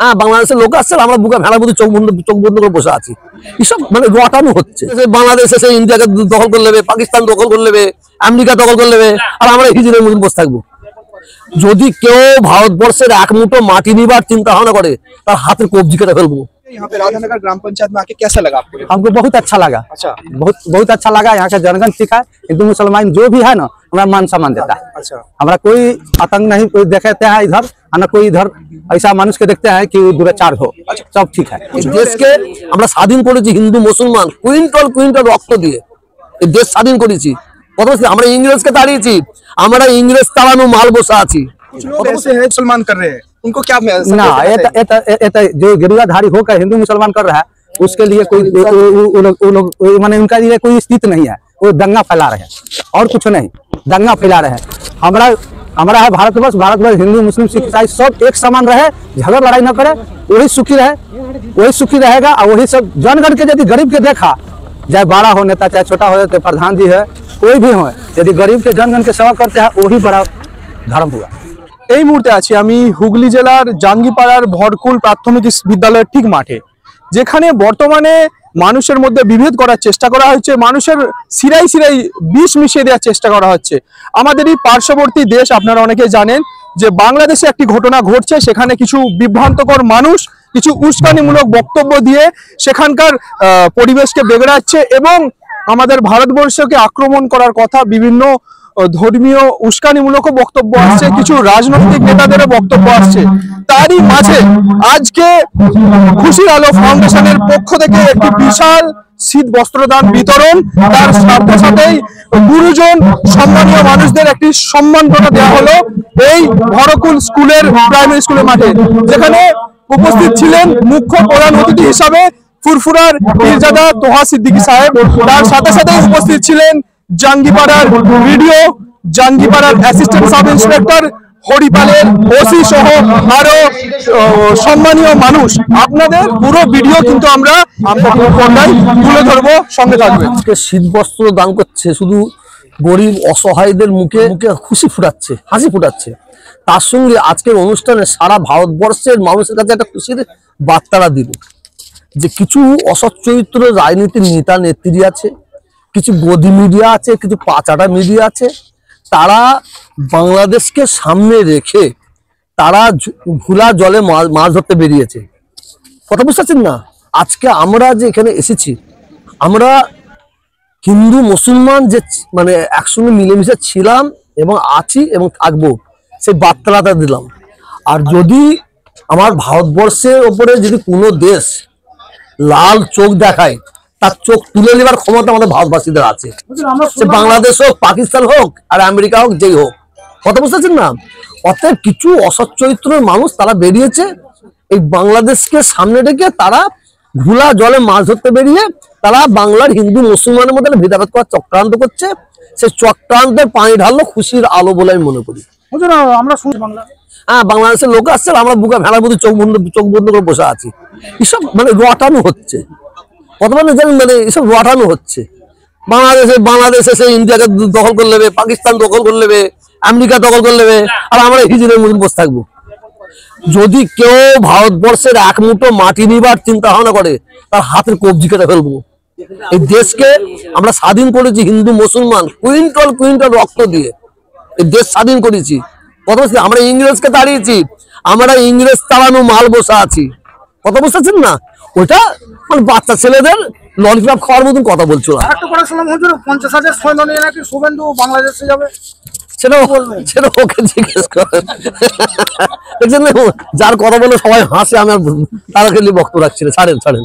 হ্যাঁ, বাংলাদেশের লোক আসছে, আমরা বুকে ভেড়ার মধ্যে চোখ বন্ধ করে বসে আছি। এসব মানে রটানো হচ্ছে। বাংলাদেশ এসে ইন্ডিয়াকে দখল করে নেবে, পাকিস্তান দখল করে নেবে, আমেরিকা দখল করে নেবে, আর আমরা হিজড়ের মতন বসে থাকবো। যদি কেউ ভারতবর্ষের এক মুঠো মাটি নিবার চিন্তা ভাবনা করে, তার हाथ कब्जी केटे फेलबो। यहाँ पे राधानगर ग्राम पंचायत में आके कैसा लगा आपको? हमको बहुत अच्छा लगा। अच्छा, बहुत अच्छा लगा। यहाँ का जनगण ठीक है, हिंदू मुसलमान जो भी है ना हमारा मान सम्मान देता है। अच्छा, हमारा कोई आतंक नहीं, कोई देखते हैं इधर ना कोई इधर ऐसा मनुष्य के देखते हैं कि दुराचार हो। सब ठीक है। देश के আমরা স্বাধীন করেছি হিন্দু মুসলমান কুইন্টাল কুইন্টাল রক্ত দিয়ে এই দেশ স্বাধীন করেছি। প্রথমে আমরা ইংরেজকে তাড়িয়েছি, আমরা ইংরেজ তাড়ানো মাল বসে আছি। कुछ लोग ऐसे हैं मुसलमान कर रहे हैं, उनको क्या ना जो गिरवाधारी होकर हिंदू मुसलमान कर रहा है उसके लिए कोई माने उनका लिए कोई स्थिति नहीं है। वो दंगा फैला रहे हैं और कुछ नहीं, दंगा फैला रहे हैं। हमारा है भारतवर्ष हिंदू मुस्लिम सिख ईसाई सब एक समान रहे, झगड़ा लड़ाई न करे, वही सुखी रहे, वही सुखी रहेगा। और वही सब जनगण के यदि गरीब के देखा, चाहे बड़ा हो नेता चाहे छोटा हो, चाहे प्रधान जी है कोई भी हो, यदि गरीब के जनगण के सेवा करते हैं वही बड़ा धर्म हुआ। এই মুহূর্তে আছি আমি হুগলি জেলার জাঙ্গিপাড়ার ভরকুল প্রাথমিক বিদ্যালয়ের ঠিক মাঠে, যেখানে বর্তমানে মানুষের মধ্যে বিভেদ করার চেষ্টা করা হচ্ছে, মানুষের সিরাই সিরাই বিষ মিশিয়ে দেওয়ার চেষ্টা করা হচ্ছে। আমাদেরই পার্শ্ববর্তী দেশ আপনারা অনেকেই জানেন যে বাংলাদেশে একটি ঘটনা ঘটছে, সেখানে কিছু বিভ্রান্তকর মানুষ কিছু উস্কানিমূলক বক্তব্য দিয়ে সেখানকার পরিবেশকে বিগড়াচ্ছে এবং আমাদের ভারতবর্ষকে আক্রমণ করার কথা, বিভিন্ন ধর্মীয় উস্কানিমূলক বক্তব্য আসছে, কিছু রাজনৈতিক নেতাদেরও বক্তব্য আসছে। তারই মাঝে আজকে খুশির আলো ফাউন্ডেশনের পক্ষ থেকে একটি বিশাল শীত বস্ত্রদান বিতরণ, তার সাথে সাথেই গুরুজন সম্মানীয় মানুষদের একটি সম্মাননা দেওয়া হলো এই ভরকুল স্কুলের প্রাইমারি স্কুলের মাঠে, যেখানে উপস্থিত ছিলেন মুখ্য প্রধান অতিথি হিসাবে ফুরফুরার পীরজাদা তোহা সিদ্দিকী সাহেব। তার সাথে সাথে উপস্থিত ছিলেন জাঙ্গিপাড়ার ভিডিও, জাঙ্গিপাড়ার অ্যাসিস্ট্যান্ট সাব ইন্সপেক্টর, হরিপালের ওসি সহ আরো সম্মানীয় মানুষ। আপনাদের পুরো ভিডিও কিন্তু আমরা পর্দায় তুলে ধরবো, সঙ্গে থাকবে। আজকে শীত বস্ত্র দান করছে, শুধু গরিব অসহায়দের মুখে মুখে খুশি ফুটাচ্ছে, হাসি ফুটাচ্ছে। তার সঙ্গে আজকের অনুষ্ঠানে সারা ভারতবর্ষের মানুষের কাছে একটা খুশির বার্তাটা দিল যে কিছু অসৎ চরিত্র রাজনীতির নেতা নেত্রী আছে, কিছু গদি মিডিয়া আছে, কিছু পাচাটা মিডিয়া আছে, তারা বাংলাদেশকে সামনে রেখে তারা ঘোলা জলে মাছ ধরতে বেরিয়েছে। কথা বুঝতে পারছেন না? আজকে আমরা যে এখানে এসেছি, আমরা হিন্দু মুসলমান যে মানে একসঙ্গে মিলেমিশে ছিলাম এবং আছি এবং থাকবো, সেই বার্তাটা দিলাম। আর যদি আমার ভারতবর্ষের ওপরে যদি কোনো দেশ লাল চোখ দেখায়, তার চোখ তুলে নেবার ক্ষমতা আমাদের ভারতবাসীদের আছে। সে বাংলাদেশ হোক, পাকিস্তান হোক, আর আমেরিকা হোক, যেই হোক। কথা বুঝতে পারছেন না? অতএব কিছু অসৎ চরিত্রের মানুষ তারা বেরিয়েছে এই বাংলাদেশকে সামনে রেখে, তারা ঘোলা জলে মাছ ধরতে বেরিয়ে তারা বাংলার হিন্দু মুসলমানের মধ্যে ভেদাভেদ করার চক্রান্ত করছে। সেই চক্রান্তের পানি ঢাললো খুশির আলো বলে আমি মনে করি। আমরা শুনি বাংলা। হ্যাঁ, বাংলাদেশের লোক আসছে, আমরা বুকে ভেড়ার মধ্যে চোখ বন্ধ করে বসে আছি। এসব মানে রটানো হচ্ছে। বর্তমানে জানেন মানে এসব রটানো হচ্ছে। বাংলাদেশ এসে ইন্ডিয়াকে দখল করে নেবে, পাকিস্তান দখল করে নেবে, আমেরিকা দখল করে নেবে, আর আমরা হিজড়ের মতন বসে থাকবো। যদি কেউ ভারতবর্ষের এক মুঠো মাটি নিবার চিন্তা ভাবনা করে, তার हाथ कब्जी केटे फेलबो। এই দেশকে আমরা স্বাধীন করেছি হিন্দু মুসলমান কুইন্টাল কুইন্টাল রক্ত দিয়ে এই দেশ স্বাধীন করেছি। প্রথমে আমরা ইংরেজকে তাড়িয়েছি, আমরা ইংরেজ তাড়ানো মাল বসে আছি। কথা বুঝতে পারছেন না? ওইটা মানে বাচ্চা ছেলেদের ললিপপ খাওয়ার মতন কথা বলছো না। সেটা ওকে জিজ্ঞেস করেন। দেখছেন যার কথা বলে সবাই হাসে, আমি আর তারা খেলে বক্তব্য রাখছি না। ছাড়েন।